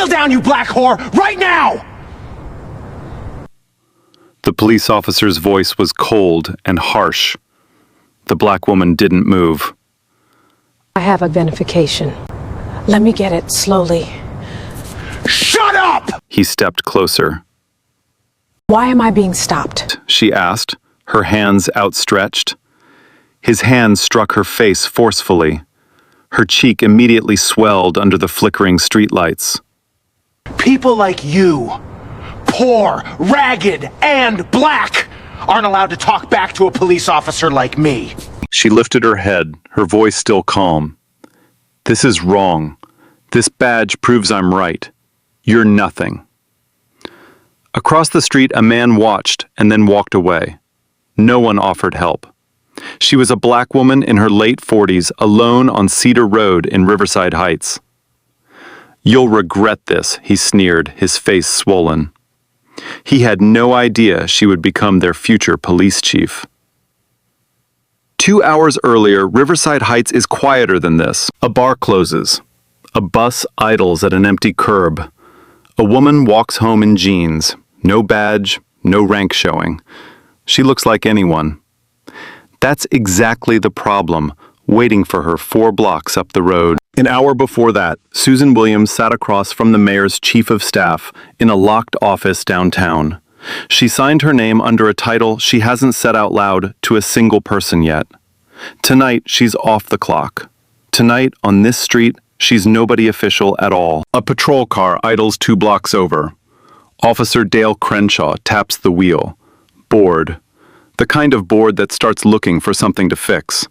down, you black whore, right now! The police officer's voice was cold and harsh. The black woman didn't move. I have identification. Let me get it slowly. Shut up! He stepped closer. Why am I being stopped? She asked, her hands outstretched. His hand struck her face forcefully. Her cheek immediately swelled under the flickering streetlights. People like you, poor, ragged, and black, aren't allowed to talk back to a police officer like me. She lifted her head, her voice still calm. This is wrong. This badge proves I'm right. You're nothing. Across the street, a man watched and then walked away. No one offered help. She was a black woman in her late 40s, alone on Cedar Road in Riverside Heights. You'll regret this, he sneered, his face swollen. He had no idea she would become their future police chief. 2 hours earlier, Riverside Heights is quieter than this. A bar closes. A bus idles at an empty curb. A woman walks home in jeans. No badge, no rank showing. She looks like anyone. That's exactly the problem, waiting for her 4 blocks up the road. An hour before that, Susan Williams sat across from the mayor's chief of staff in a locked office downtown. She signed her name under a title she hasn't said out loud to a single person yet. Tonight, she's off the clock. Tonight, on this street, she's nobody official at all. A patrol car idles 2 blocks over. Officer Dale Crenshaw taps the wheel. Bored. The kind of bored that starts looking for something to fix.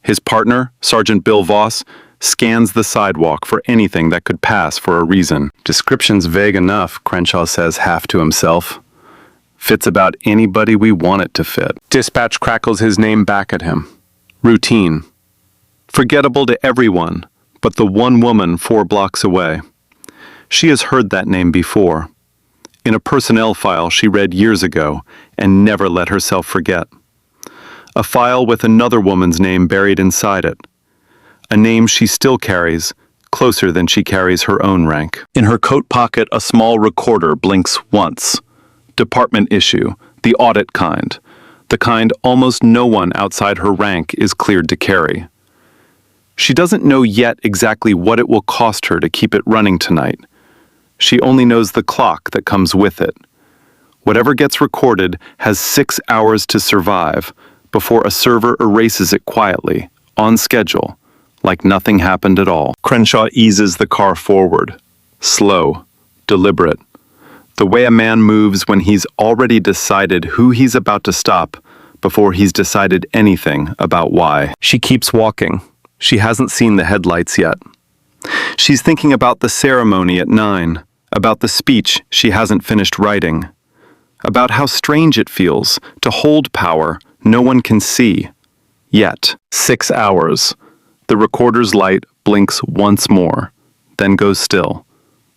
His partner, Sergeant Bill Voss, scans the sidewalk for anything that could pass for a reason. Description's vague enough, Crenshaw says half to himself. Fits about anybody we want it to fit. Dispatch crackles his name back at him. Routine. Forgettable to everyone, but the one woman 4 blocks away. She has heard that name before. In a personnel file she read years ago and never let herself forget. A file with another woman's name buried inside it. A name she still carries, closer than she carries her own rank. In her coat pocket, a small recorder blinks once. Department issue, the audit kind. The kind almost no one outside her rank is cleared to carry. She doesn't know yet exactly what it will cost her to keep it running tonight. She only knows the clock that comes with it. Whatever gets recorded has 6 hours to survive before a server erases it quietly, on schedule, like nothing happened at all. Crenshaw eases the car forward. Slow, deliberate. The way a man moves when he's already decided who he's about to stop before he's decided anything about why. She keeps walking. She hasn't seen the headlights yet. She's thinking about the ceremony at 9, about the speech she hasn't finished writing, about how strange it feels to hold power no one can see. Yet, 6 hours. The recorder's light blinks once more, then goes still,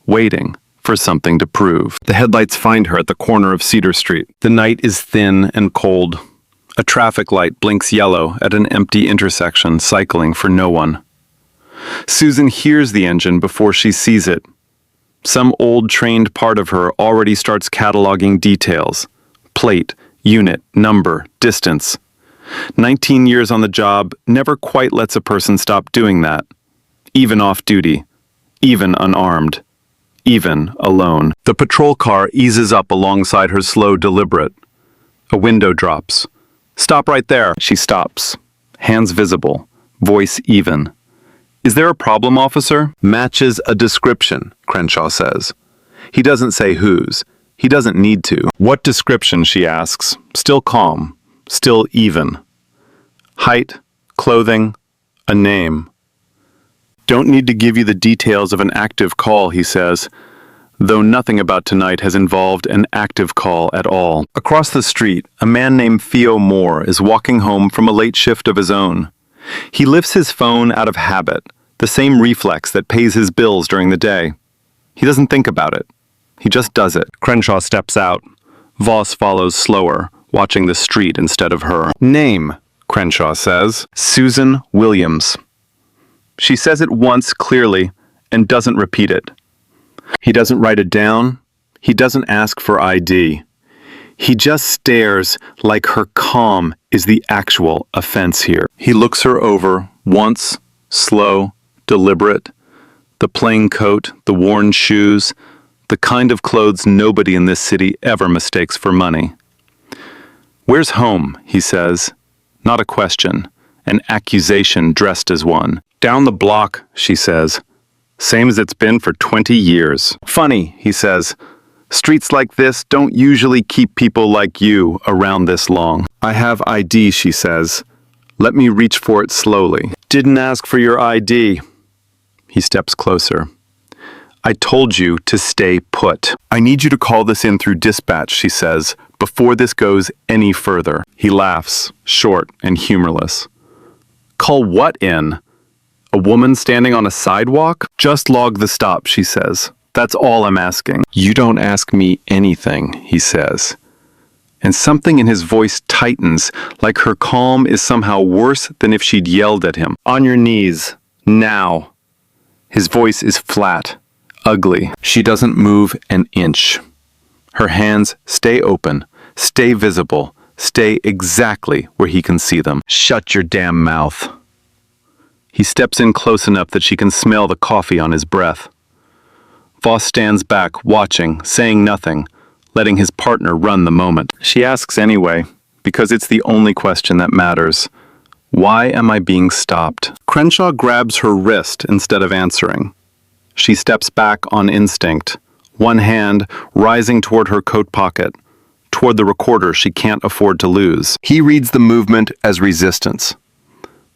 waiting for something to prove. The headlights find her at the corner of Cedar Street. The night is thin and cold. A traffic light blinks yellow at an empty intersection, cycling for no one. Susan hears the engine before she sees it. Some old trained part of her already starts cataloging details. Plate, unit, number, distance. 19 years on the job never quite lets a person stop doing that. Even off duty. Even unarmed. Even alone. The patrol car eases up alongside her, slow, deliberate. A window drops. Stop right there. She stops. Hands visible. Voice even. Is there a problem, officer? Matches a description, Crenshaw says. He doesn't say whose. He doesn't need to. What description, she asks. Still calm. Still even. Height, clothing, a name. Don't need to give you the details of an active call, he says, though nothing about tonight has involved an active call at all. Across the street, a man named Theo Moore is walking home from a late shift of his own. He lifts his phone out of habit, the same reflex that pays his bills during the day. He doesn't think about it. He just does it. Crenshaw steps out. Voss follows slower, watching the street instead of her. Name, Crenshaw says. Susan Williams. She says it once clearly and doesn't repeat it. He doesn't write it down. He doesn't ask for ID. He just stares like her calm is the actual offense here. He looks her over once, slow, deliberate. The plain coat, the worn shoes, the kind of clothes nobody in this city ever mistakes for money. "Where's home?" he says. Not a question, an accusation dressed as one. "Down the block," she says. "Same as it's been for 20 years. "Funny," he says. "Streets like this don't usually keep people like you around this long." "I have ID," she says. "Let me reach for it slowly." "Didn't ask for your ID." He steps closer. "I told you to stay put." "I need you to call this in through dispatch," she says, "before this goes any further." He laughs, short and humorless. "Call what in? A woman standing on a sidewalk?" "Just log the stop," she says. "That's all I'm asking." "You don't ask me anything," he says. And something in his voice tightens, like her calm is somehow worse than if she'd yelled at him. "On your knees. Now." His voice is flat, ugly. She doesn't move an inch. Her hands stay open, stay visible, stay exactly where he can see them. "Shut your damn mouth." He steps in close enough that she can smell the coffee on his breath. Voss stands back, watching, saying nothing, letting his partner run the moment. She asks anyway, because it's the only question that matters. Why am I being stopped? Crenshaw grabs her wrist instead of answering. She steps back on instinct, one hand rising toward her coat pocket, toward the recorder she can't afford to lose. He reads the movement as resistance.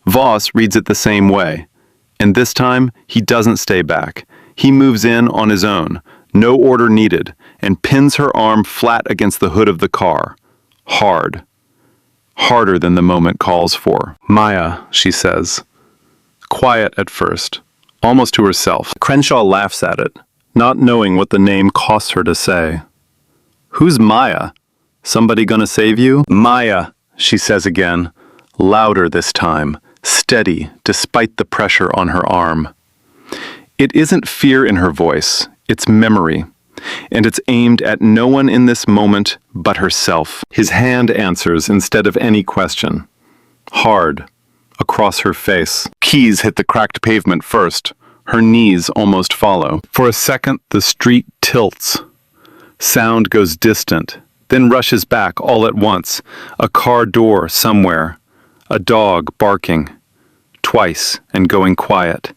Voss reads it the same way, and this time he doesn't stay back. He moves in on his own, no order needed, and pins her arm flat against the hood of the car. Hard. Harder than the moment calls for. "Maya," she says. Quiet at first, almost to herself. Crenshaw laughs at it, not knowing what the name costs her to say. "Who's Maya? Somebody gonna save you?" "Maya," she says again, louder this time, steady despite the pressure on her arm. It isn't fear in her voice, it's memory, and it's aimed at no one in this moment but herself. His hand answers instead of any question. Hard, across her face. Keys hit the cracked pavement first. Her knees almost follow. For a second, the street tilts. Sound goes distant, then rushes back all at once. A car door somewhere. A dog barking. Twice and going quiet.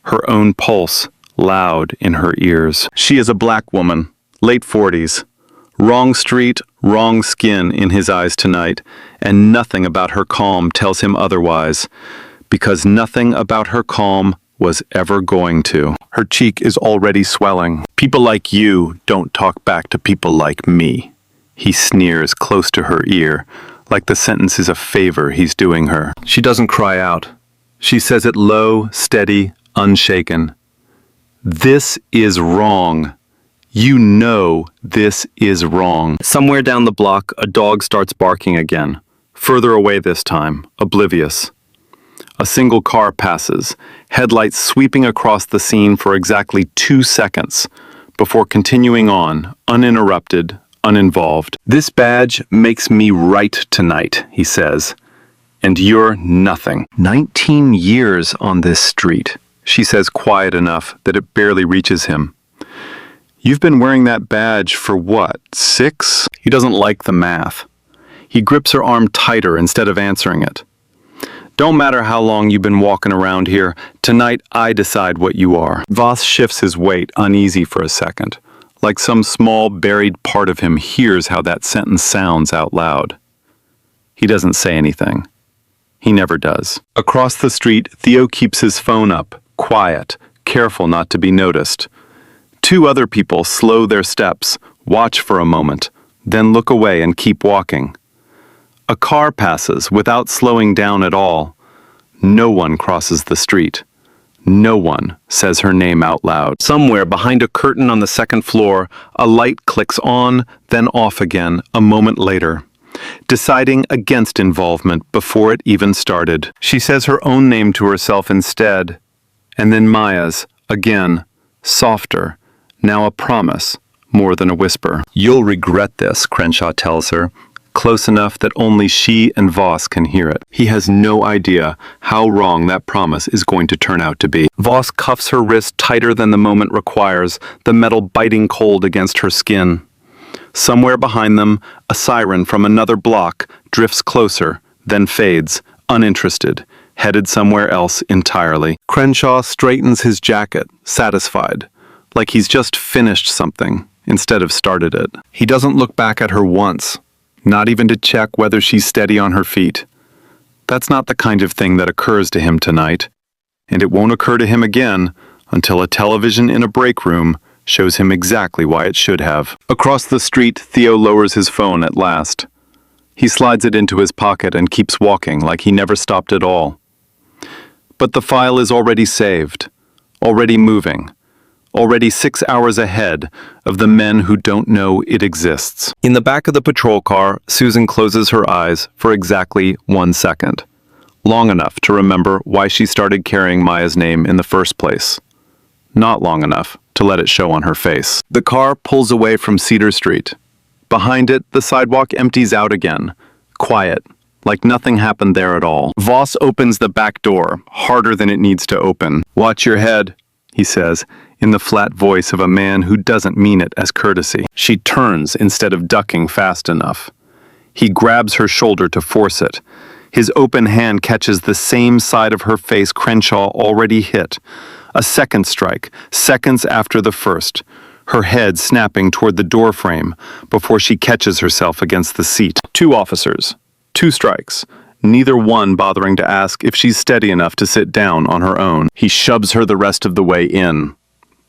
Her own pulse loud in her ears. She is a black woman, late 40s. Wrong street, wrong skin in his eyes tonight, and nothing about her calm tells him otherwise, because nothing about her calm was ever going to. Her cheek is already swelling. "People like you don't talk back to people like me." He sneers close to her ear, like the sentence is a favor he's doing her. She doesn't cry out. She says it low, steady, unshaken. "This is wrong. You know this is wrong." Somewhere down the block, a dog starts barking again. Further away this time, oblivious. A single car passes, headlights sweeping across the scene for exactly 2 seconds, before continuing on, uninterrupted, uninvolved. "This badge makes me right tonight," he says. "And you're nothing." 19 years on this street. She says quiet enough that it barely reaches him. "You've been wearing that badge for what, 6?" He doesn't like the math. He grips her arm tighter instead of answering it. "Don't matter how long you've been walking around here. Tonight I decide what you are." Voss shifts his weight, uneasy for a second, like some small buried part of him hears how that sentence sounds out loud. He doesn't say anything. He never does. Across the street, Theo keeps his phone up, quiet, careful not to be noticed. 2 other people slow their steps, watch for a moment, then look away and keep walking. A car passes without slowing down at all. No one crosses the street. No one says her name out loud. Somewhere behind a curtain on the 2nd floor, a light clicks on, then off again a moment later, deciding against involvement before it even started. She says her own name to herself instead, and then Maya's, again, softer, now a promise, more than a whisper. You'll regret this, Crenshaw tells her, close enough that only she and Voss can hear it. He has no idea how wrong that promise is going to turn out to be. Voss cuffs her wrist tighter than the moment requires, the metal biting cold against her skin. Somewhere behind them, a siren from another block drifts closer, then fades, uninterested, headed somewhere else entirely. Crenshaw straightens his jacket, satisfied, like he's just finished something instead of started it. He doesn't look back at her once, not even to check whether she's steady on her feet. That's not the kind of thing that occurs to him tonight, and it won't occur to him again until a television in a break room shows him exactly why it should have. Across the street, Theo lowers his phone at last. He slides it into his pocket and keeps walking like he never stopped at all. But the file is already saved, already moving, already 6 hours ahead of the men who don't know it exists. In the back of the patrol car, Susan closes her eyes for exactly 1 second, long enough to remember why she started carrying Maya's name in the first place. Not long enough to let it show on her face. The car pulls away from Cedar Street. Behind it, the sidewalk empties out again, quiet, like nothing happened there at all. Voss opens the back door, harder than it needs to open. "Watch your head," he says, in the flat voice of a man who doesn't mean it as courtesy. She turns instead of ducking fast enough. He grabs her shoulder to force it. His open hand catches the same side of her face Crenshaw already hit. A second strike, seconds after the first, her head snapping toward the doorframe before she catches herself against the seat. 2 officers, 2 strikes, neither one bothering to ask if she's steady enough to sit down on her own. He shoves her the rest of the way in.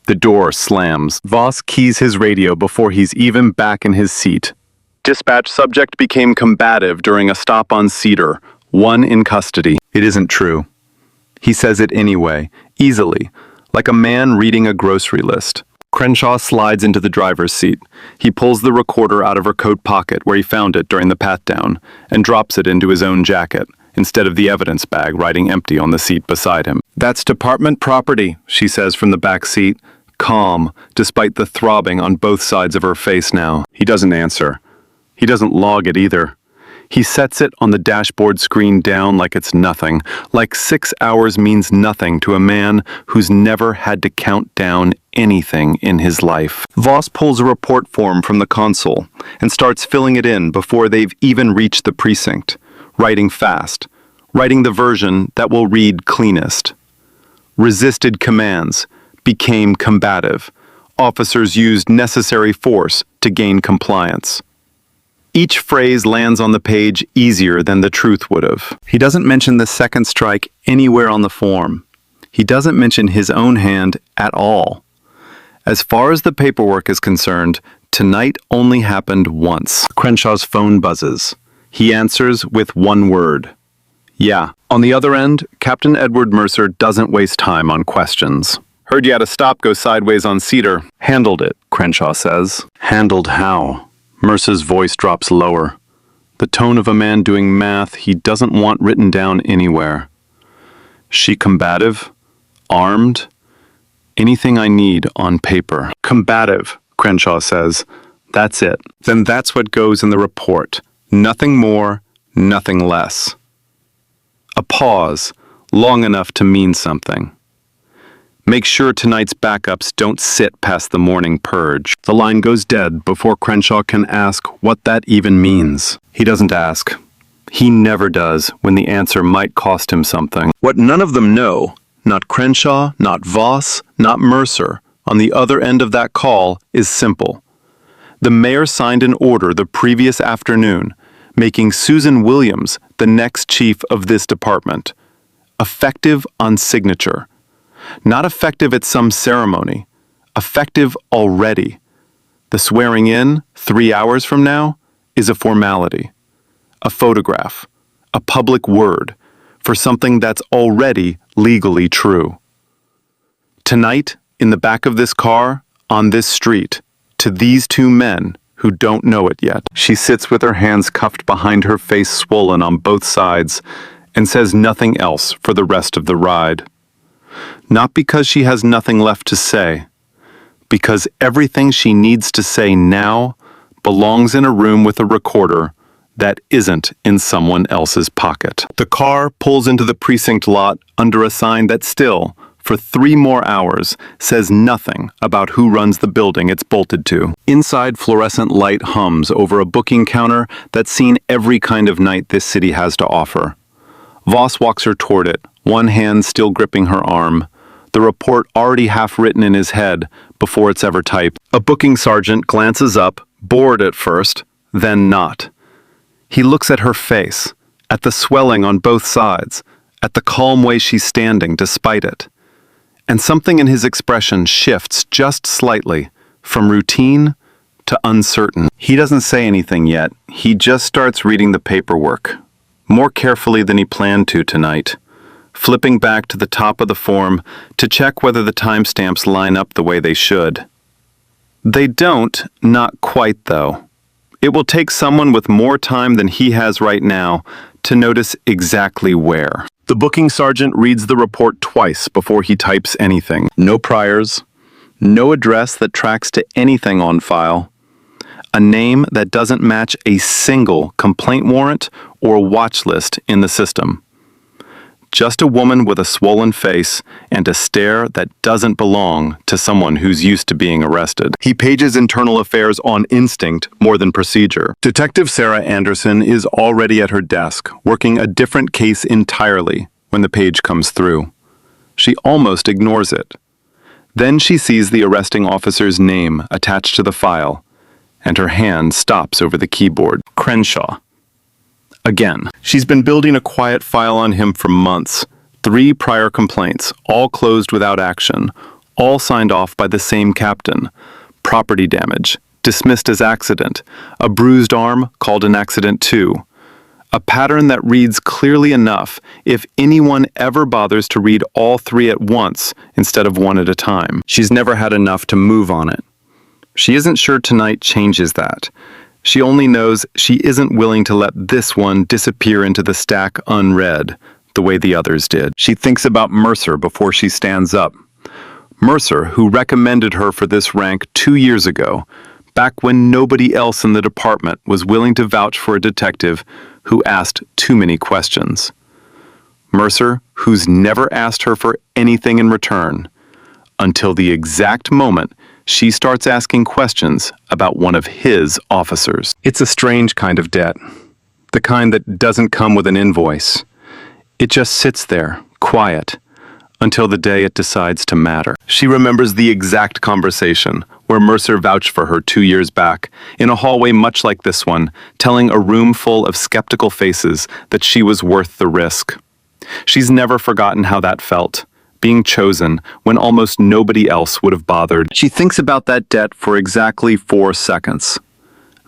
The door slams. Voss keys his radio before he's even back in his seat. Dispatch subject became combative during a stop on Cedar, 1 in custody. It isn't true. He says it anyway, easily, like a man reading a grocery list. Crenshaw slides into the driver's seat. He pulls the recorder out of her coat pocket where he found it during the pat-down and drops it into his own jacket, instead of the evidence bag riding empty on the seat beside him. "That's department property," she says from the back seat, calm, despite the throbbing on both sides of her face now. He doesn't answer. He doesn't log it either. He sets it on the dashboard screen down like it's nothing, like 6 hours means nothing to a man who's never had to count down anything in his life. Voss pulls a report form from the console and starts filling it in before they've even reached the precinct, writing fast, writing the version that will read cleanest. Resisted commands, became combative. Officers used necessary force to gain compliance. Each phrase lands on the page easier than the truth would have. He doesn't mention the second strike anywhere on the form. He doesn't mention his own hand at all. As far as the paperwork is concerned, tonight only happened once. Crenshaw's phone buzzes. He answers with 1 word. Yeah. On the other end, Captain Edward Mercer doesn't waste time on questions. "Heard you had a stop go sideways on Cedar." "Handled it," Crenshaw says. "Handled how?" Mercer's voice drops lower, the tone of a man doing math he doesn't want written down anywhere. "She combative? Armed? Anything I need on paper." "Combative," Crenshaw says. "That's it. Then that's what goes in the report. Nothing more, nothing less." A pause, long enough to mean something. "Make sure tonight's backups don't sit past the morning purge." The line goes dead before Crenshaw can ask what that even means. He doesn't ask. He never does when the answer might cost him something. What none of them know, not Crenshaw, not Voss, not Mercer, on the other end of that call is simple. The mayor signed an order the previous afternoon, making Susan Williams the next chief of this department. Effective on signature. Not effective at some ceremony. Effective already. The swearing in, 3 hours from now, is a formality. A photograph. A public word for something that's already legally true. Tonight, in the back of this car, on this street, to these 2 men who don't know it yet. She sits with her hands cuffed behind her face swollen on both sides and says nothing else for the rest of the ride. Not because she has nothing left to say, because everything she needs to say now belongs in a room with a recorder that isn't in someone else's pocket. The car pulls into the precinct lot under a sign that still, for 3 more hours, says nothing about who runs the building it's bolted to. Inside, fluorescent light hums over a booking counter that's seen every kind of night this city has to offer. Voss walks her toward it, one hand still gripping her arm, the report already half written in his head before it's ever typed. A booking sergeant glances up, bored at first, then not. He looks at her face, at the swelling on both sides, at the calm way she's standing despite it. And something in his expression shifts just slightly, from routine to uncertain. He doesn't say anything yet. He just starts reading the paperwork, more carefully than he planned to tonight, flipping back to the top of the form to check whether the timestamps line up the way they should. They don't, not quite though. It will take someone with more time than he has right now to notice exactly where. The booking sergeant reads the report twice before he types anything. No priors, no address that tracks to anything on file, a name that doesn't match a single complaint warrant or watch list in the system. Just a woman with a swollen face and a stare that doesn't belong to someone who's used to being arrested. He pages internal affairs on instinct more than procedure. Detective Sarah Anderson is already at her desk, working a different case entirely when the page comes through. She almost ignores it. Then she sees the arresting officer's name attached to the file, and her hand stops over the keyboard. Crenshaw. Again, she's been building a quiet file on him for months. 3 prior complaints, all closed without action, all signed off by the same captain. Property damage, dismissed as accident. A bruised arm, called an accident too. A pattern that reads clearly enough if anyone ever bothers to read all 3 at once instead of one at a time. She's never had enough to move on it. She isn't sure tonight changes that. She only knows she isn't willing to let this one disappear into the stack unread, the way the others did. She thinks about Mercer before she stands up. Mercer, who recommended her for this rank 2 years ago, back when nobody else in the department was willing to vouch for a detective who asked too many questions. Mercer, who's never asked her for anything in return, until the exact moment she starts asking questions about one of his officers. It's a strange kind of debt, the kind that doesn't come with an invoice. It just sits there, quiet, until the day it decides to matter. She remembers the exact conversation where Mercer vouched for her 2 years back, in a hallway much like this one, telling a room full of skeptical faces that she was worth the risk. She's never forgotten how that felt, being chosen when almost nobody else would have bothered. She thinks about that debt for exactly 4 seconds.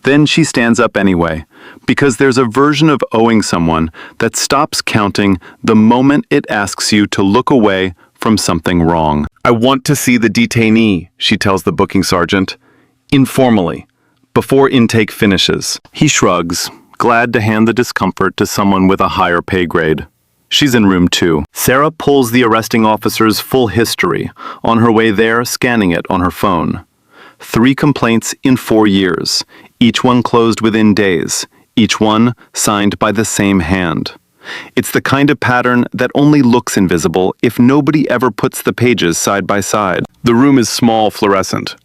Then she stands up anyway, because there's a version of owing someone that stops counting the moment it asks you to look away from something wrong. I want to see the detainee, she tells the booking sergeant, informally, before intake finishes. He shrugs, glad to hand the discomfort to someone with a higher pay grade. She's in room 2. Sarah pulls the arresting officer's full history, on her way there scanning it on her phone. 3 complaints in 4 years, each one closed within days, each one signed by the same hand. It's the kind of pattern that only looks invisible if nobody ever puts the pages side by side. The room is small, fluorescent,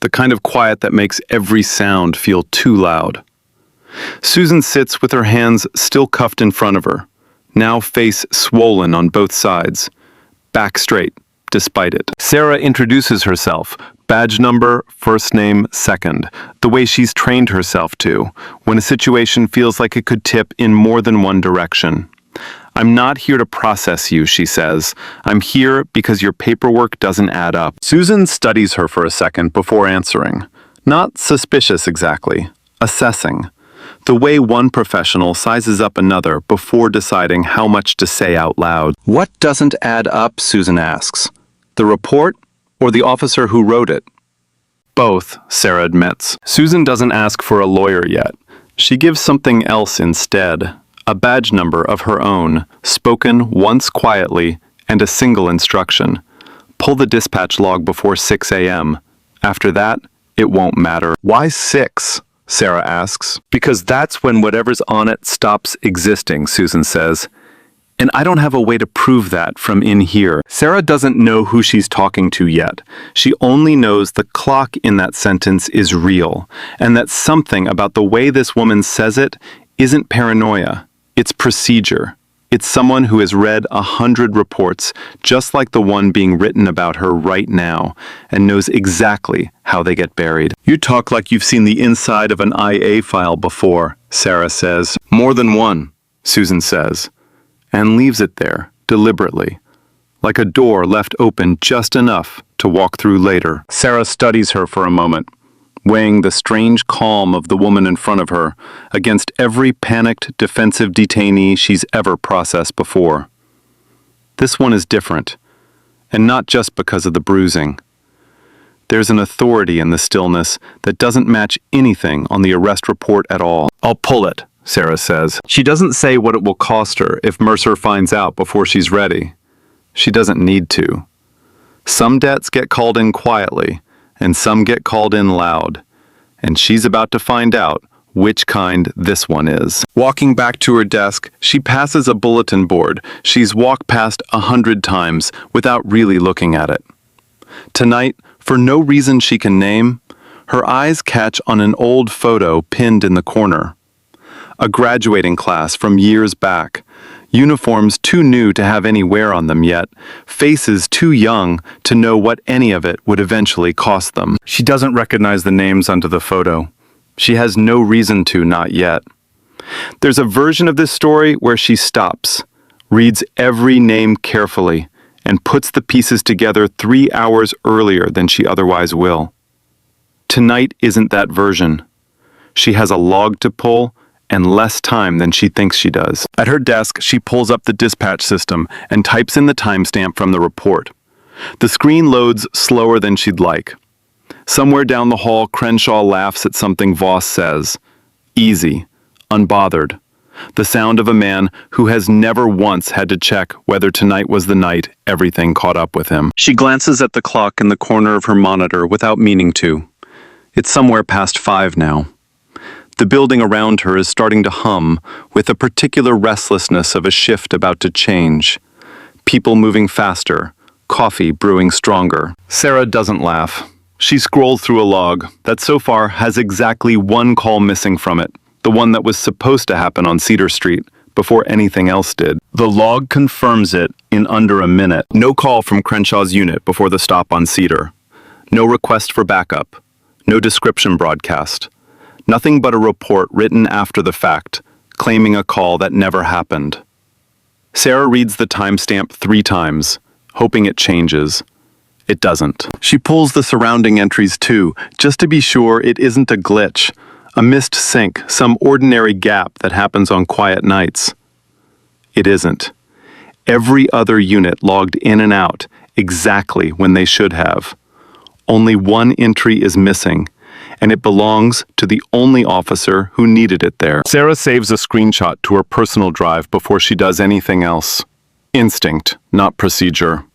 the kind of quiet that makes every sound feel too loud. Susan sits with her hands still cuffed in front of her, now face swollen on both sides, back straight, despite it. Sarah introduces herself, badge number, first name, second, the way she's trained herself to, when a situation feels like it could tip in more than one direction. I'm not here to process you, she says. I'm here because your paperwork doesn't add up. Susan studies her for a second before answering. Not suspicious exactly, assessing. The way one professional sizes up another before deciding how much to say out loud. What doesn't add up, Susan asks. The report or the officer who wrote it? Both, Sarah admits. Susan doesn't ask for a lawyer yet. She gives something else instead. A badge number of her own, spoken once quietly, and a single instruction. Pull the dispatch log before 6 a.m. After that, it won't matter. Why 6? Sarah asks. Because that's when whatever's on it stops existing, Susan says. And I don't have a way to prove that from in here. Sarah doesn't know who she's talking to yet. She only knows the clock in that sentence is real, and that something about the way this woman says it isn't paranoia. It's procedure. It's someone who has read 100 reports, just like the one being written about her right now, and knows exactly how they get buried. You talk like you've seen the inside of an IA file before, Sarah says. More than one, Susan says, and leaves it there, deliberately, like a door left open just enough to walk through later. Sarah studies her for a moment, weighing the strange calm of the woman in front of her against every panicked, defensive detainee she's ever processed before. This one is different, and not just because of the bruising. There's an authority in the stillness that doesn't match anything on the arrest report at all. I'll pull it, Sarah says. She doesn't say what it will cost her if Mercer finds out before she's ready. She doesn't need to. Some debts get called in quietly, and some get called in loud, and she's about to find out which kind this one is. Walking back to her desk, she passes a bulletin board she's walked past 100 times without really looking at it. Tonight, for no reason she can name, her eyes catch on an old photo pinned in the corner. A graduating class from years back, uniforms too new to have any wear on them yet, faces too young to know what any of it would eventually cost them. She doesn't recognize the names under the photo. She has no reason to, not yet. There's a version of this story where she stops, reads every name carefully, and puts the pieces together 3 hours earlier than she otherwise will. Tonight isn't that version. She has a log to pull, and less time than she thinks she does. At her desk, she pulls up the dispatch system and types in the timestamp from the report. The screen loads slower than she'd like. Somewhere down the hall, Crenshaw laughs at something Voss says. Easy, unbothered. The sound of a man who has never once had to check whether tonight was the night everything caught up with him. She glances at the clock in the corner of her monitor without meaning to. It's somewhere past 5 now. The building around her is starting to hum with a particular restlessness of a shift about to change. People moving faster, coffee brewing stronger. Sarah doesn't laugh. She scrolls through a log that so far has exactly one call missing from it, the one that was supposed to happen on Cedar Street before anything else did. The log confirms it in under a minute. No call from Crenshaw's unit before the stop on Cedar. No request for backup. No description broadcast. Nothing but a report written after the fact, claiming a call that never happened. Sarah reads the timestamp 3 times, hoping it changes. It doesn't. She pulls the surrounding entries too, just to be sure it isn't a glitch, a missed sync, some ordinary gap that happens on quiet nights. It isn't. Every other unit logged in and out exactly when they should have. Only one entry is missing, and it belongs to the only officer who needed it there. Sarah saves a screenshot to her personal drive before she does anything else. Instinct, not procedure.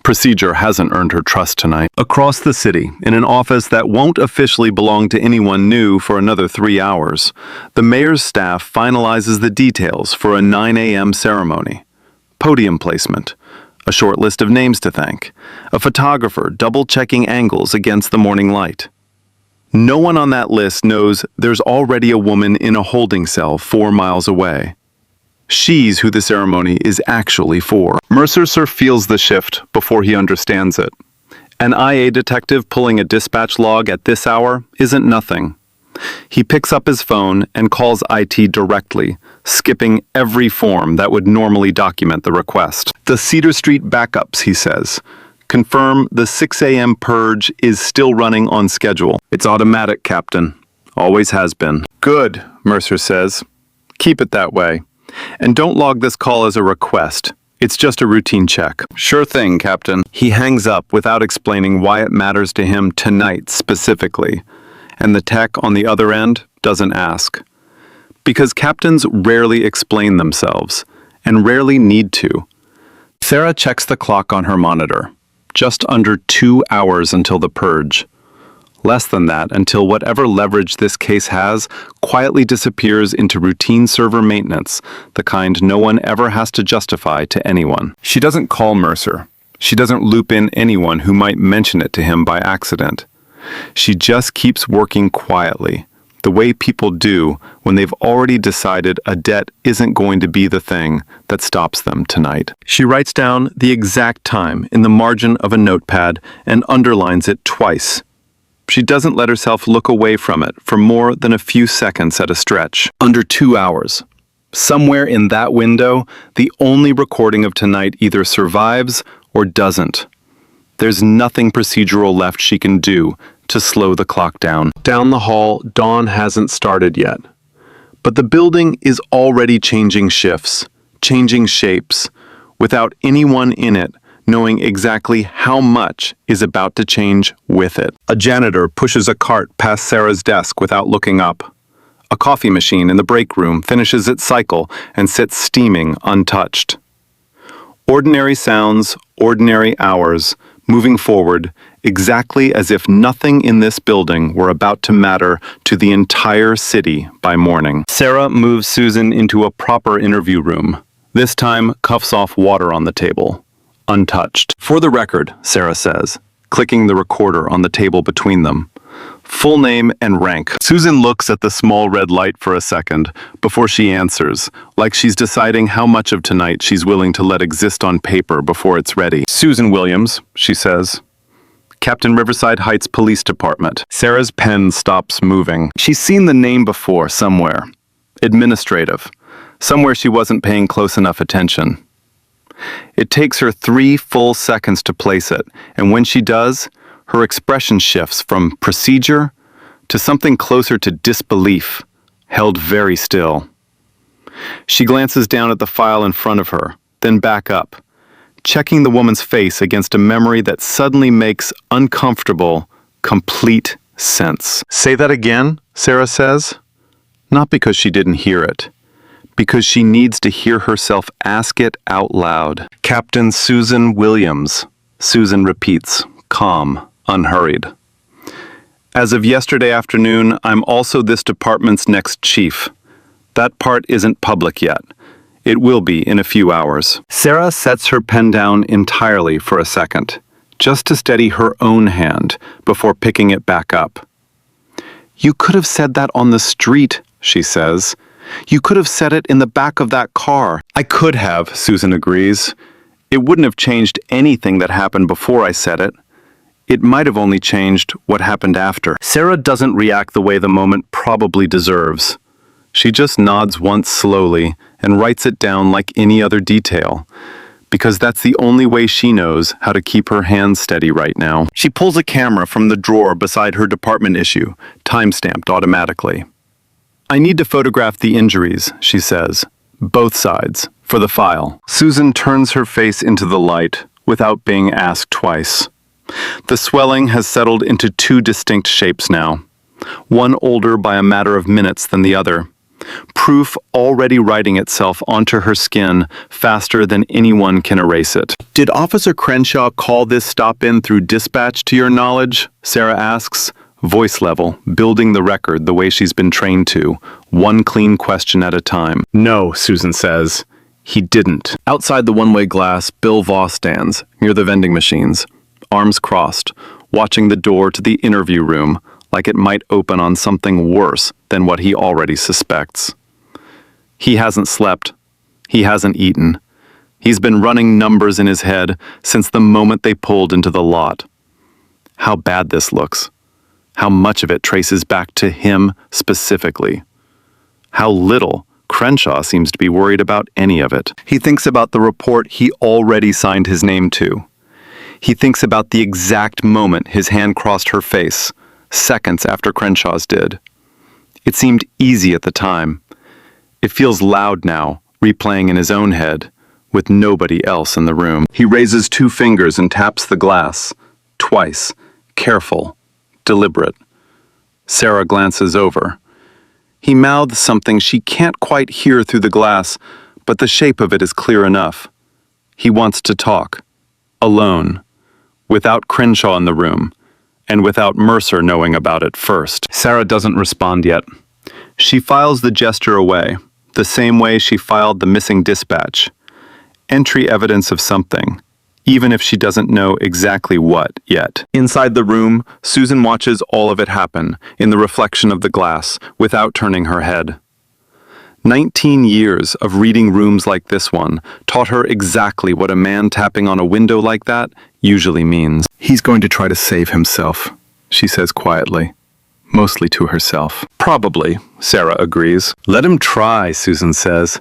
Procedure hasn't earned her trust tonight. Across the city, in an office that won't officially belong to anyone new for another 3 hours, the mayor's staff finalizes the details for a 9 a.m. ceremony. Podium placement, a short list of names to thank, a photographer double-checking angles against the morning light. No one on that list knows there's already a woman in a holding cell 4 miles away. She's who the ceremony is actually for. Mercer feels the shift before he understands it. An IA detective pulling a dispatch log at this hour isn't nothing. He picks up his phone and calls IT directly, skipping every form that would normally document the request. The Cedar Street backups, he says. Confirm the 6 a.m. purge is still running on schedule. It's automatic, Captain. Always has been. Good, Mercer says. Keep it that way. And don't log this call as a request. It's just a routine check. Sure thing, Captain. He hangs up without explaining why it matters to him tonight specifically. And the tech on the other end doesn't ask. Because captains rarely explain themselves, and rarely need to. Sarah checks the clock on her monitor. Just under 2 hours until the purge. Less than that until whatever leverage this case has quietly disappears into routine server maintenance, the kind no one ever has to justify to anyone. She doesn't call Mercer. She doesn't loop in anyone who might mention it to him by accident. She just keeps working quietly, the way people do when they've already decided a debt isn't going to be the thing that stops them tonight. She writes down the exact time in the margin of a notepad and underlines it twice. She doesn't let herself look away from it for more than a few seconds at a stretch. Under 2 hours. Somewhere in that window, the only recording of tonight either survives or doesn't. There's nothing procedural left she can do to slow the clock down. Down the hall, dawn hasn't started yet. But the building is already changing shifts, changing shapes, without anyone in it knowing exactly how much is about to change with it. A janitor pushes a cart past Sarah's desk without looking up. A coffee machine in the break room finishes its cycle and sits steaming untouched. Ordinary sounds, ordinary hours, moving forward, exactly as if nothing in this building were about to matter to the entire city by morning. Sarah moves Susan into a proper interview room. This time, cuffs off water on the table. Untouched. For the record, Sarah says, clicking the recorder on the table between them. Full name and rank. Susan looks at the small red light for a second before she answers, like she's deciding how much of tonight she's willing to let exist on paper before it's ready. Susan Williams, she says. Captain Riverside Heights Police Department. Sarah's pen stops moving. She's seen the name before somewhere. Administrative. Somewhere she wasn't paying close enough attention. It takes her 3 full seconds to place it, and when she does, her expression shifts from procedure to something closer to disbelief, held very still. She glances down at the file in front of her, then back up, checking the woman's face against a memory that suddenly makes uncomfortable, complete sense. Say that again, Sarah says. Not because she didn't hear it, because she needs to hear herself ask it out loud. Captain Susan Williams, Susan repeats, calm, unhurried. As of yesterday afternoon, I'm also this department's next chief. That part isn't public yet. It will be in a few hours. Sarah sets her pen down entirely for a second, just to steady her own hand before picking it back up. You could have said that on the street, she says. You could have said it in the back of that car. I could have, Susan agrees. It wouldn't have changed anything that happened before I said it. It might have only changed what happened after. Sarah doesn't react the way the moment probably deserves. She just nods once slowly and writes it down like any other detail, because that's the only way she knows how to keep her hands steady right now. She pulls a camera from the drawer beside her department issue, time-stamped automatically. I need to photograph the injuries, she says, both sides, for the file. Susan turns her face into the light without being asked twice. The swelling has settled into 2 distinct shapes now, one older by a matter of minutes than the other. Proof already writing itself onto her skin faster than anyone can erase it. Did Officer Crenshaw call this stop-in through dispatch to your knowledge? Sarah asks, voice level, building the record the way she's been trained to, one clean question at a time. No, Susan says. He didn't. Outside the one-way glass, Bill Voss stands, near the vending machines, arms crossed, watching the door to the interview room, like it might open on something worse than what he already suspects. He hasn't slept. He hasn't eaten. He's been running numbers in his head since the moment they pulled into the lot. How bad this looks. How much of it traces back to him specifically. How little Crenshaw seems to be worried about any of it. He thinks about the report he already signed his name to. He thinks about the exact moment his hand crossed her face, seconds after Crenshaw's did. It seemed easy at the time. It feels loud now, replaying in his own head, with nobody else in the room. He raises 2 fingers and taps the glass, twice, careful, deliberate. Sarah glances over. He mouths something she can't quite hear through the glass, but the shape of it is clear enough. He wants to talk. Alone. Without Crenshaw in the room. and without Mercer knowing about it first. Sarah doesn't respond yet. She files the gesture away, the same way she filed the missing dispatch. Entry evidence of something, even if she doesn't know exactly what yet. Inside the room, Susan watches all of it happen, in the reflection of the glass, without turning her head. 19 years of reading rooms like this one taught her exactly what a man tapping on a window like that usually means. He's going to try to save himself, she says quietly, mostly to herself. Probably, Sarah agrees. Let him try, Susan says.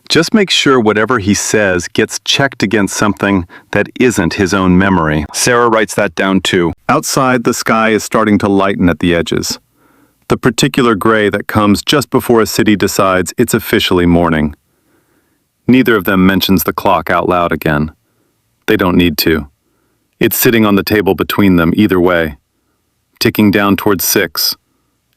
Just make sure whatever he says gets checked against something that isn't his own memory. Sarah writes that down too. Outside, the sky is starting to lighten at the edges. The particular gray that comes just before a city decides it's officially morning. Neither of them mentions the clock out loud again. They don't need to. It's sitting on the table between them either way, ticking down toward 6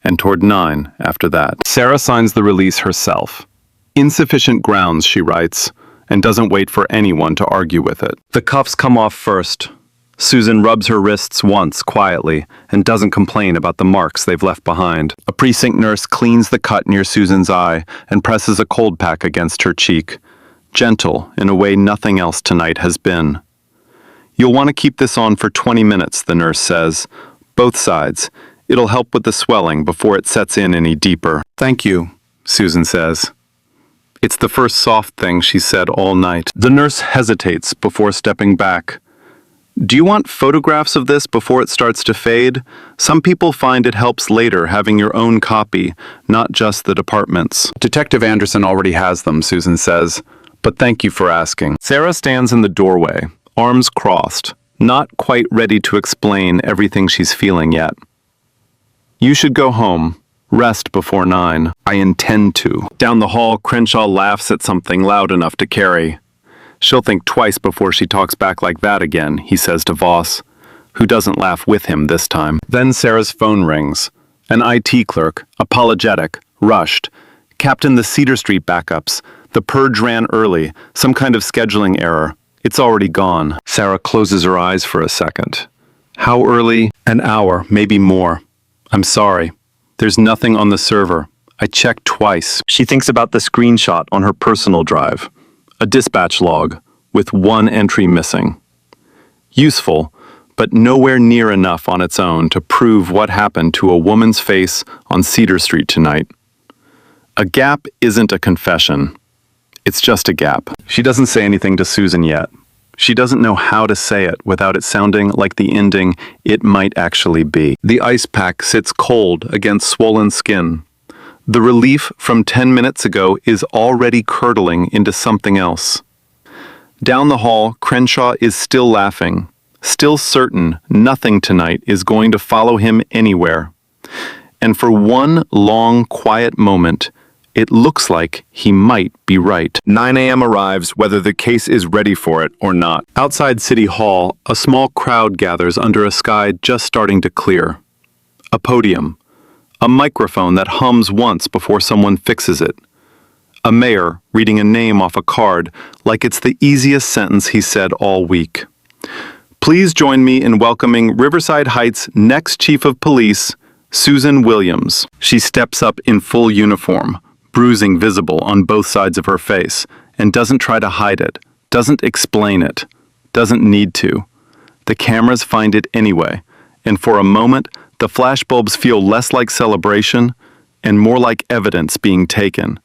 and toward 9 after that. Sarah signs the release herself. Insufficient grounds, she writes, and doesn't wait for anyone to argue with it. The cuffs come off first. Susan rubs her wrists once quietly and doesn't complain about the marks they've left behind. A precinct nurse cleans the cut near Susan's eye and presses a cold pack against her cheek, gentle in a way nothing else tonight has been. You'll want to keep this on for 20 minutes, the nurse says. Both sides. It'll help with the swelling before it sets in any deeper. Thank you, Susan says. It's the first soft thing she's said all night. The nurse hesitates before stepping back. Do you want photographs of this before it starts to fade? Some people find it helps later having your own copy, not just the department's. Detective Anderson already has them, Susan says, but thank you for asking. Sarah stands in the doorway, arms crossed, not quite ready to explain everything she's feeling yet. You should go home. Rest before 9. I intend to. Down the hall, Crenshaw laughs at something loud enough to carry. She'll think twice before she talks back like that again, he says to Voss, who doesn't laugh with him this time. Then Sarah's phone rings. An IT clerk, apologetic, rushed. Captain, the Cedar Street backups. The purge ran early, some kind of scheduling error. It's already gone. Sarah closes her eyes for a second. How early? An hour, maybe more. I'm sorry. There's nothing on the server. I checked twice. She thinks about the screenshot on her personal drive. A dispatch log, with one entry missing. Useful, but nowhere near enough on its own to prove what happened to a woman's face on Cedar Street tonight. A gap isn't a confession. It's just a gap. She doesn't say anything to Susan yet. She doesn't know how to say it without it sounding like the ending it might actually be. The ice pack sits cold against swollen skin. The relief from 10 minutes ago is already curdling into something else. Down the hall, Crenshaw is still laughing, still certain nothing tonight is going to follow him anywhere. And for one long, quiet moment, it looks like he might be right. 9 a.m. arrives whether the case is ready for it or not. Outside City Hall, a small crowd gathers under a sky just starting to clear. A podium. A microphone that hums once before someone fixes it. A mayor reading a name off a card like it's the easiest sentence he said all week. Please join me in welcoming Riverside Heights' next chief of police, Susan Williams. She steps up in full uniform, bruising visible on both sides of her face, and doesn't try to hide it, doesn't explain it, doesn't need to. The cameras find it anyway, and for a moment, the flashbulbs feel less like celebration and more like evidence being taken.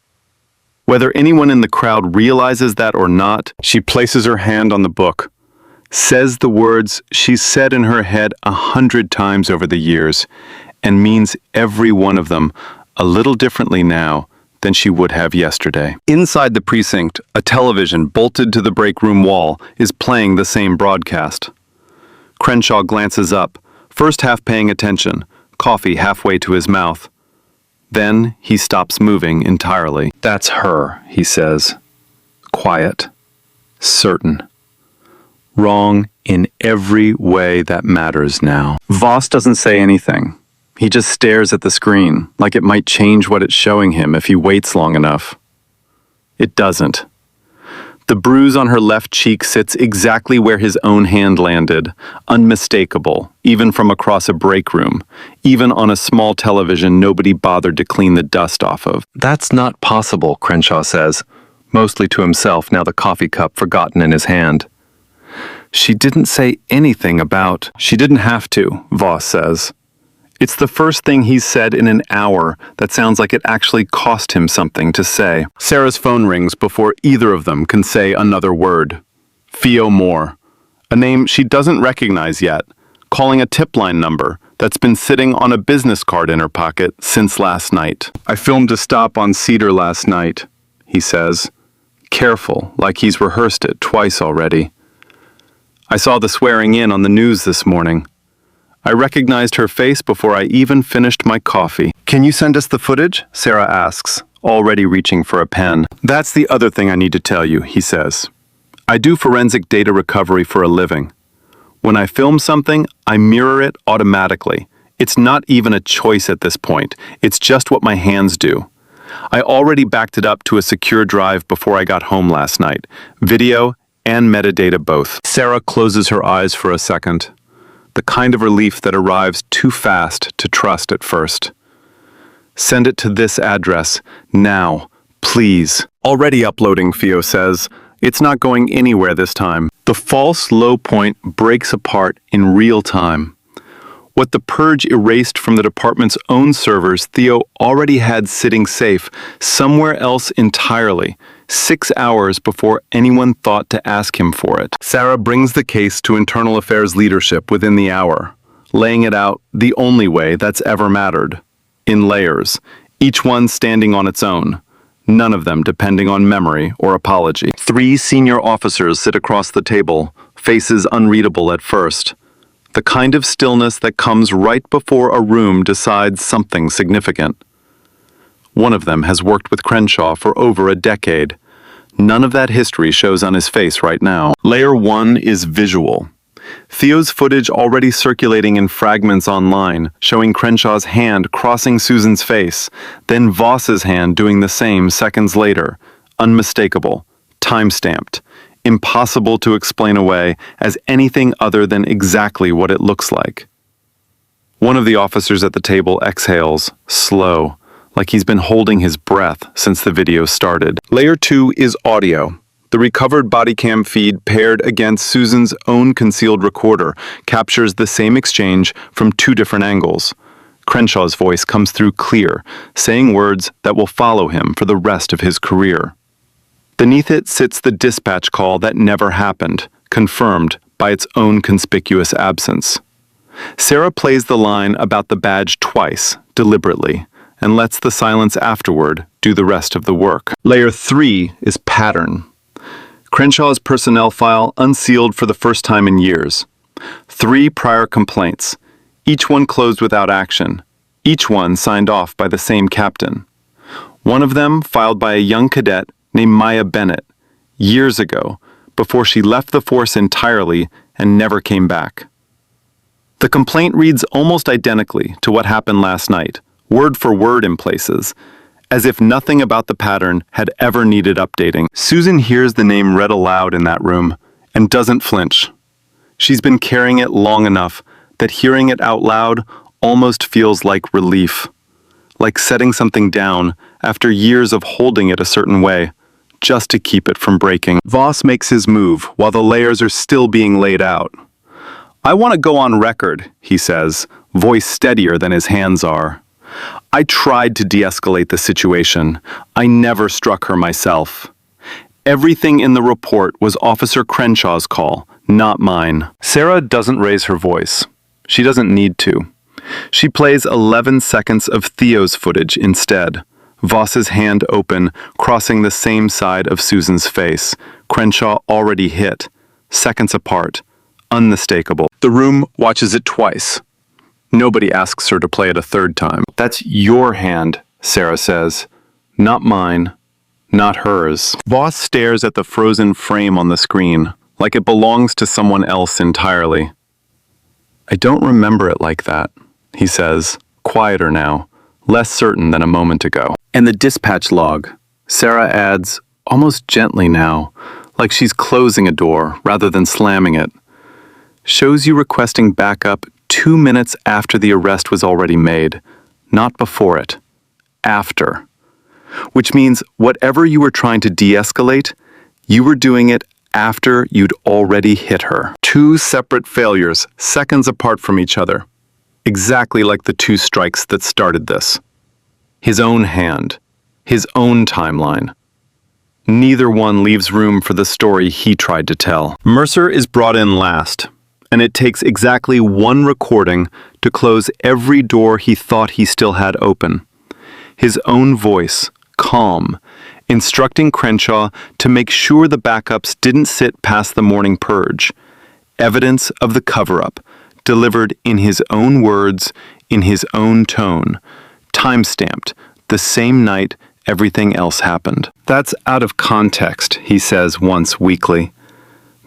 Whether anyone in the crowd realizes that or not, she places her hand on the book, says the words she's said in her head 100 times over the years, and means every one of them a little differently now than she would have yesterday. Inside the precinct, a television bolted to the break room wall is playing the same broadcast. Crenshaw glances up, first half paying attention, coffee halfway to his mouth. Then he stops moving entirely. That's her, he says. Quiet. Certain. Wrong in every way that matters now. Voss doesn't say anything. He just stares at the screen, like it might change what it's showing him if he waits long enough. It doesn't. The bruise on her left cheek sits exactly where his own hand landed, unmistakable, even from across a break room, even on a small television nobody bothered to clean the dust off of. "That's not possible," Crenshaw says, mostly to himself now the coffee cup forgotten in his hand. "She didn't say anything about—" "She didn't have to," Voss says. It's the first thing he's said in an hour that sounds like it actually cost him something to say. Sarah's phone rings before either of them can say another word. Theo Moore, a name she doesn't recognize yet, calling a tip line number that's been sitting on a business card in her pocket since last night. "I filmed a stop on Cedar last night," he says, careful, like he's rehearsed it twice already. "I saw the swearing in on the news this morning. I recognized her face before I even finished my coffee." "Can you send us the footage?" Sarah asks, already reaching for a pen. "That's the other thing I need to tell you," he says. "I do forensic data recovery for a living. When I film something, I mirror it automatically. It's not even a choice at this point. It's just what my hands do. I already backed it up to a secure drive before I got home last night. Video and metadata both." Sarah closes her eyes for a second. The kind of relief that arrives too fast to trust at first. "Send it to this address, now, please." "Already uploading," Theo says. "It's not going anywhere this time." The false low point breaks apart in real time. What the purge erased from the department's own servers, Theo already had sitting safe somewhere else entirely, 6 hours before anyone thought to ask him for it. Sarah brings the case to internal affairs leadership within the hour, laying it out the only way that's ever mattered, in layers, each one standing on its own, none of them depending on memory or apology. 3 senior officers sit across the table, faces unreadable at first. The kind of stillness that comes right before a room decides something significant. One of them has worked with Crenshaw for over a decade. None of that history shows on his face right now. Layer 1 is visual. Theo's footage already circulating in fragments online, showing Crenshaw's hand crossing Susan's face, then Voss's hand doing the same seconds later. Unmistakable. Time-stamped. Impossible to explain away as anything other than exactly what it looks like. One of the officers at the table exhales, slow, like he's been holding his breath since the video started. Layer 2 is audio. The recovered body cam feed paired against Susan's own concealed recorder captures the same exchange from 2 different angles. Crenshaw's voice comes through clear, saying words that will follow him for the rest of his career. Beneath it sits the dispatch call that never happened, confirmed by its own conspicuous absence. Sarah plays the line about the badge twice, deliberately, and lets the silence afterward do the rest of the work. Layer 3 is pattern. Crenshaw's personnel file unsealed for the first time in years. 3 prior complaints, each one closed without action, each one signed off by the same captain. One of them filed by a young cadet named Maya Bennett, years ago, before she left the force entirely and never came back. The complaint reads almost identically to what happened last night, word for word in places, as if nothing about the pattern had ever needed updating. Susan hears the name read aloud in that room and doesn't flinch. She's been carrying it long enough that hearing it out loud almost feels like relief, like setting something down after years of holding it a certain way, just to keep it from breaking. Voss makes his move while the layers are still being laid out. "I want to go on record," he says, voice steadier than his hands are. "I tried to de-escalate the situation. I never struck her myself. Everything in the report was Officer Crenshaw's call, not mine." Sarah doesn't raise her voice. She doesn't need to. She plays 11 seconds of Theo's footage instead. Voss's hand open, crossing the same side of Susan's face. Crenshaw already hit, seconds apart, unmistakable. The room watches it twice. Nobody asks her to play it a third time. "That's your hand," Sarah says. "Not mine. Not hers." Voss stares at the frozen frame on the screen, like it belongs to someone else entirely. "I don't remember it like that," he says, quieter now, less certain than a moment ago. "And the dispatch log," Sarah adds, almost gently now, like she's closing a door rather than slamming it. Shows you requesting backup 2 minutes after the arrest was already made, not before it. After. Which means whatever you were trying to de-escalate, you were doing it after you'd already hit her. 2 separate failures, seconds apart from each other. Exactly like the 2 strikes that started this. His own hand. His own timeline. Neither one leaves room for the story he tried to tell. Mercer is brought in last, and it takes exactly 1 recording to close every door he thought he still had open. His own voice, calm, instructing Crenshaw to make sure the backups didn't sit past the morning purge. Evidence of the cover-up, delivered in his own words, in his own tone, time-stamped, the same night everything else happened. That's out of context, he says once weakly.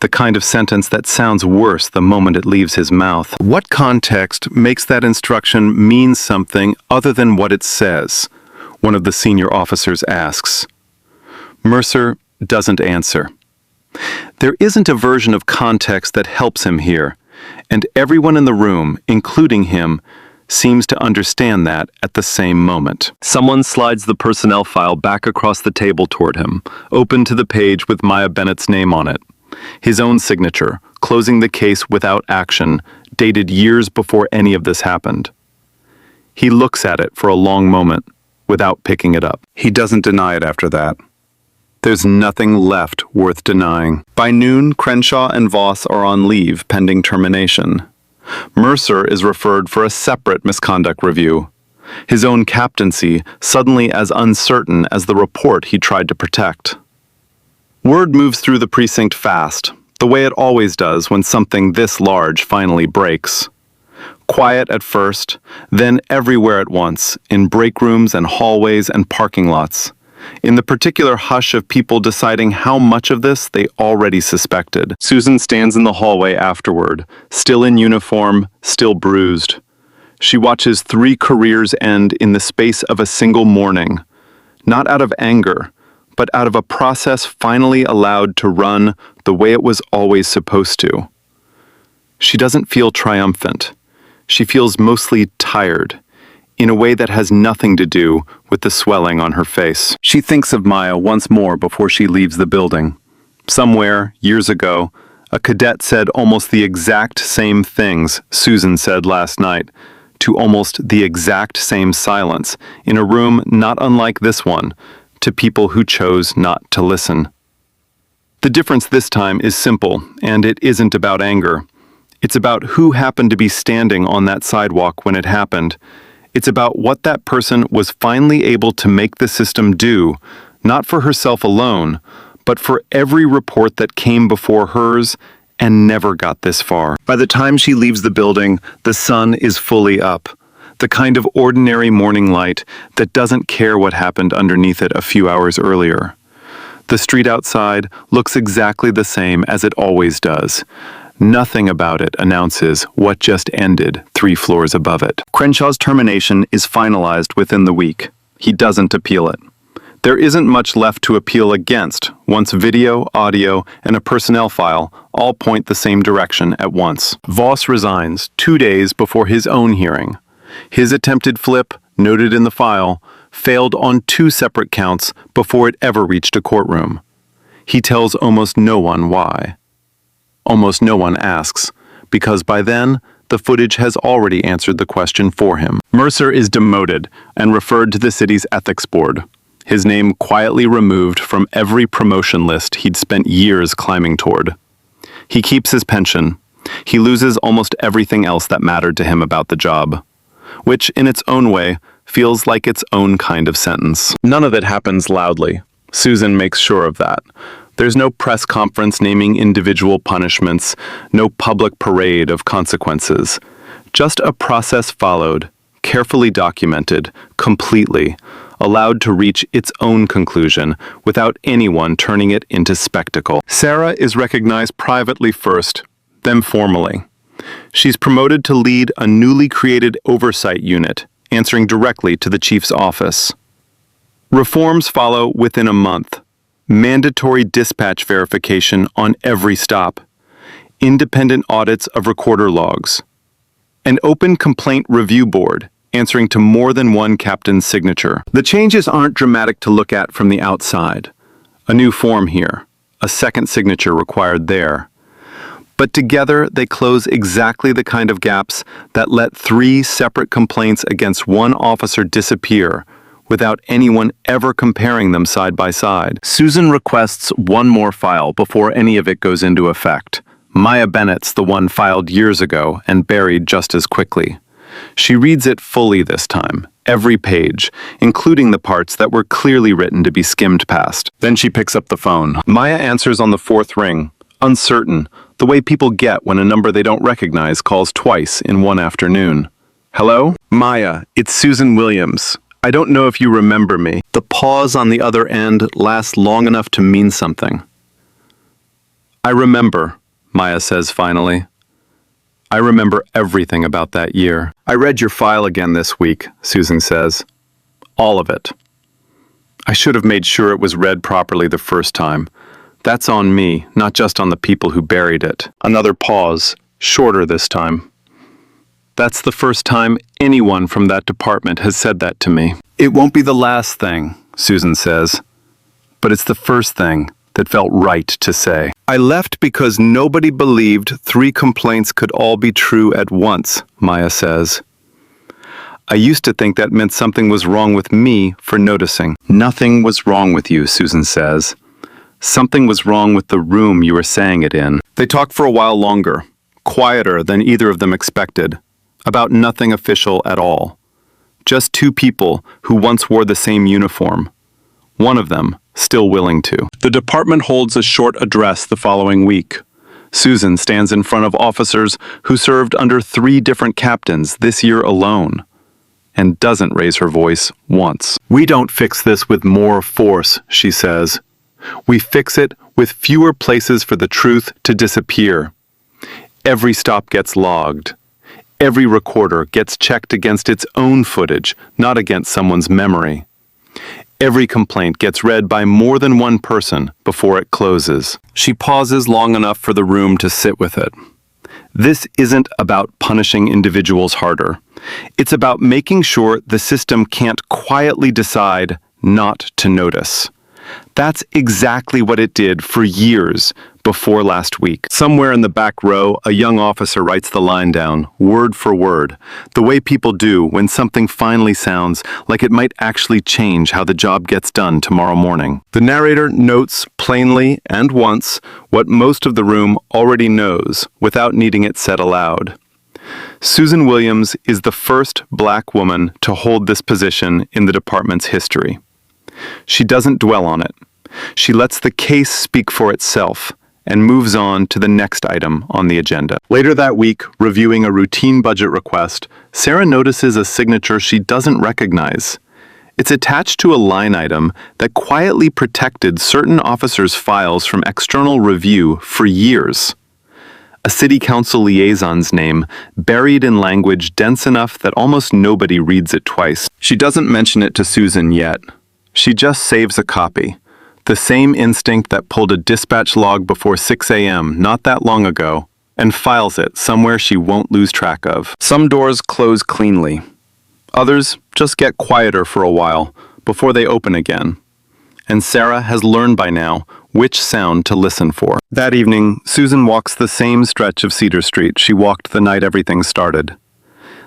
The kind of sentence that sounds worse the moment it leaves his mouth. What context makes that instruction mean something other than what it says? One of the senior officers asks. Mercer doesn't answer. There isn't a version of context that helps him here, and everyone in the room, including him, seems to understand that at the same moment. Someone slides the personnel file back across the table toward him, open to the page with Maya Bennett's name on it. His own signature, closing the case without action, dated years before any of this happened. He looks at it for a long moment, without picking it up. He doesn't deny it after that. There's nothing left worth denying. By noon, Crenshaw and Voss are on leave pending termination. Mercer is referred for a separate misconduct review. His own captaincy suddenly as uncertain as the report he tried to protect. Word moves through the precinct fast, the way it always does when something this large finally breaks. Quiet at first, then everywhere at once, in break rooms and hallways and parking lots. In the particular hush of people deciding how much of this they already suspected. Susan stands in the hallway afterward, still in uniform, still bruised. She watches 3 careers end in the space of a single morning, not out of anger, but out of a process finally allowed to run the way it was always supposed to. She doesn't feel triumphant. She feels mostly tired, in a way that has nothing to do with the swelling on her face. She thinks of Maya once more before she leaves the building. Somewhere, years ago, a cadet said almost the exact same things Susan said last night, to almost the exact same silence, in a room not unlike this one, to people who chose not to listen. The difference this time is simple, and it isn't about anger. It's about who happened to be standing on that sidewalk when it happened. It's about what that person was finally able to make the system do, not for herself alone, but for every report that came before hers and never got this far. By the time she leaves the building, the sun is fully up. The kind of ordinary morning light that doesn't care what happened underneath it a few hours earlier. The street outside looks exactly the same as it always does. Nothing about it announces what just ended 3 floors above it. Crenshaw's termination is finalized within the week. He doesn't appeal it. There isn't much left to appeal against once video, audio, and a personnel file all point the same direction at once. Voss resigns 2 days before his own hearing. His attempted flip, noted in the file, failed on 2 separate counts before it ever reached a courtroom. He tells almost no one why. Almost no one asks, because by then, the footage has already answered the question for him. Mercer is demoted and referred to the city's ethics board, his name quietly removed from every promotion list he'd spent years climbing toward. He keeps his pension. He loses almost everything else that mattered to him about the job, which, in its own way, feels like its own kind of sentence. None of it happens loudly. Susan makes sure of that. There's no press conference naming individual punishments, no public parade of consequences. Just a process followed, carefully documented, completely, allowed to reach its own conclusion without anyone turning it into spectacle. Sarah is recognized privately first, then formally. She's promoted to lead a newly created oversight unit, answering directly to the chief's office. Reforms follow within a month. mandatory dispatch verification on every stop, independent audits of recorder logs, an open complaint review board answering to more than one captain's signature. The changes aren't dramatic to look at from the outside. A new form here, a second signature required there. But together they close exactly the kind of gaps that let 3 separate complaints against one officer disappear without anyone ever comparing them side by side. Susan requests one more file before any of it goes into effect. Maya Bennett's the one filed years ago and buried just as quickly. She reads it fully this time, every page, including the parts that were clearly written to be skimmed past. Then she picks up the phone. Maya answers on the 4th ring, uncertain, the way people get when a number they don't recognize calls twice in one afternoon. Hello? Maya, it's Susan Williams. I don't know if you remember me. The pause on the other end lasts long enough to mean something. I remember, Maya says finally. I remember everything about that year. I read your file again this week, Susan says. All of it. I should have made sure it was read properly the first time. That's on me, not just on the people who buried it. Another pause, shorter this time. That's the first time anyone from that department has said that to me. It won't be the last thing, Susan says, but it's the first thing that felt right to say. I left because nobody believed 3 complaints could all be true at once, Maya says. I used to think that meant something was wrong with me for noticing. Nothing was wrong with you, Susan says. Something was wrong with the room you were saying it in. They talk for a while longer, quieter than either of them expected, about nothing official at all. Just 2 people who once wore the same uniform. One of them still willing to. The department holds a short address the following week. Susan stands in front of officers who served under 3 different captains this year alone, and doesn't raise her voice once. We don't fix this with more force, she says. We fix it with fewer places for the truth to disappear. Every stop gets logged. Every recorder gets checked against its own footage, not against someone's memory. Every complaint gets read by more than one person before it closes. She pauses long enough for the room to sit with it. This isn't about punishing individuals harder. It's about making sure the system can't quietly decide not to notice. That's exactly what it did for years before last week. Somewhere in the back row, a young officer writes the line down, word for word, the way people do when something finally sounds like it might actually change how the job gets done tomorrow morning. The narrator notes plainly and once what most of the room already knows without needing it said aloud. Susan Williams is the first Black woman to hold this position in the department's history. She doesn't dwell on it. She lets the case speak for itself and moves on to the next item on the agenda. Later that week, reviewing a routine budget request, Sarah notices a signature she doesn't recognize. It's attached to a line item that quietly protected certain officers' files from external review for years. A city council liaison's name, buried in language dense enough that almost nobody reads it twice. She doesn't mention it to Susan yet. She just saves a copy. The same instinct that pulled a dispatch log before 6 a.m. not that long ago, and files it somewhere she won't lose track of. Some doors close cleanly. Others just get quieter for a while before they open again. And Sarah has learned by now which sound to listen for. That evening, Susan walks the same stretch of Cedar Street she walked the night everything started.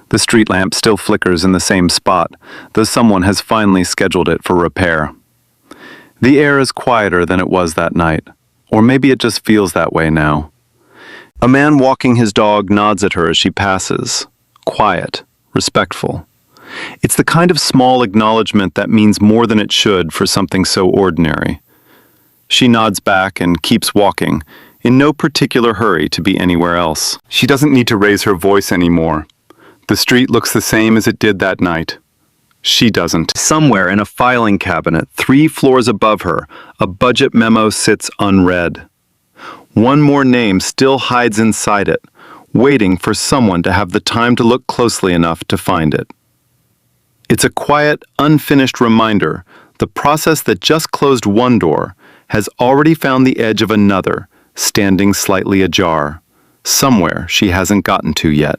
The street lamp still flickers in the same spot, though someone has finally scheduled it for repair. The air is quieter than it was that night, or maybe it just feels that way now. A man walking his dog nods at her as she passes, quiet, respectful. It's the kind of small acknowledgement that means more than it should for something so ordinary. She nods back and keeps walking, in no particular hurry to be anywhere else. She doesn't need to raise her voice anymore. The street looks the same as it did that night. She doesn't. Somewhere in a filing cabinet, 3 floors above her, a budget memo sits unread. One more name still hides inside it, waiting for someone to have the time to look closely enough to find it. It's a quiet, unfinished reminder the process that just closed one door has already found the edge of another, standing slightly ajar. Somewhere she hasn't gotten to yet.